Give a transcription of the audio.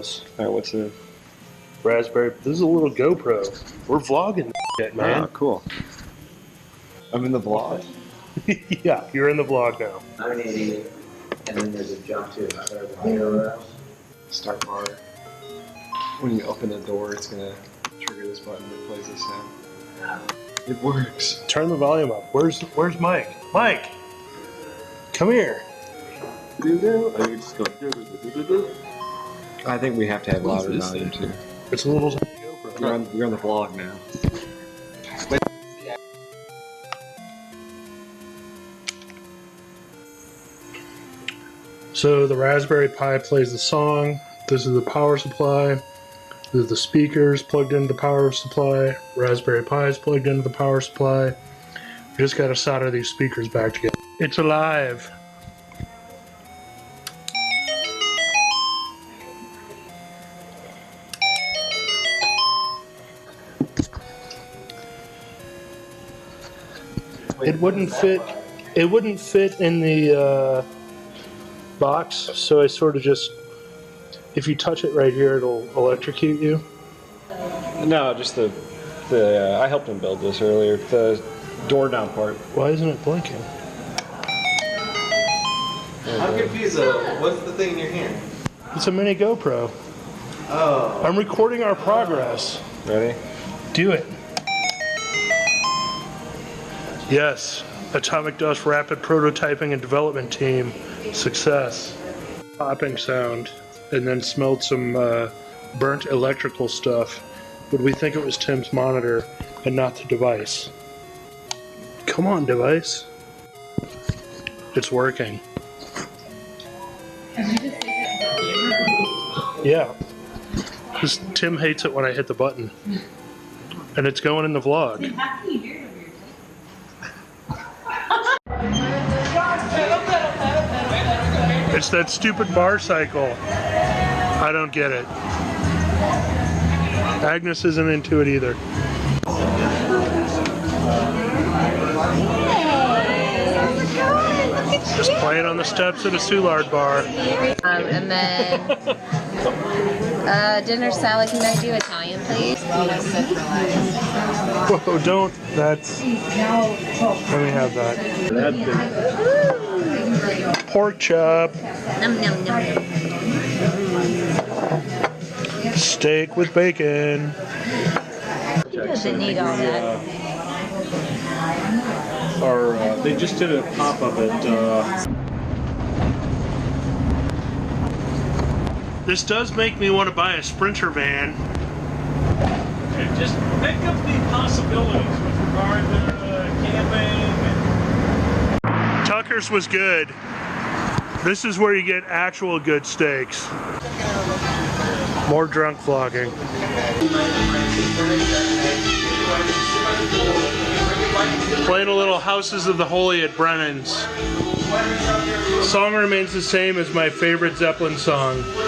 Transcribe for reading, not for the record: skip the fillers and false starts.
GoPros. Alright, what's the... Raspberry. This is a little GoPro. We're vlogging shit, man. Oh, cool. I'm in the vlog? Yeah, you're in the vlog now. 980, and then there's a jump to another wire. Start bar. When you open the door, it's gonna trigger this button that plays this sound. It works. Turn the volume up. Where's Mike? Mike! Come here. I think we have to have louder volume too. It's a little GoPro. You're on the vlog now. So the Raspberry Pi plays the song. This is the power supply. This is the speakers plugged into the power supply. Raspberry Pi is plugged into the power supply. We just got to solder these speakers back together. It's alive. It wouldn't fit. It wouldn't fit in the box, so I sort of just. If you touch it right here, it'll electrocute you. No, just the I helped him build this earlier. The door down part. Why isn't it blinking? I'm confused. What's the thing in your hand? It's a mini GoPro. Oh. I'm recording our progress. Ready? Do it. Yes. Atomic Dust Rapid Prototyping and Development Team. Success. Popping sound. And then smelled some burnt electrical stuff. Would we think it was Tim's monitor and not the device? Come on, device. It's working. Yeah. Because Tim hates it when I hit the button. And it's going in the vlog. It's that stupid bar cycle. I don't get it. Agnes isn't into it either. Just playing on the steps at a Soulard bar. And then dinner salad. Can I do Italian, please? Whoa, don't. That's. Let me have that. Pork chop. Num, num, num, num. Steak with bacon. He doesn't need all that. They just did a pop of it. This does make me want to buy a Sprinter van. And just think of the possibilities with regard to camping. Tucker's was good. This is where you get actual good steaks. More drunk vlogging. Playing a little Houses of the Holy at Brennan's. Song remains the same as my favorite Zeppelin song.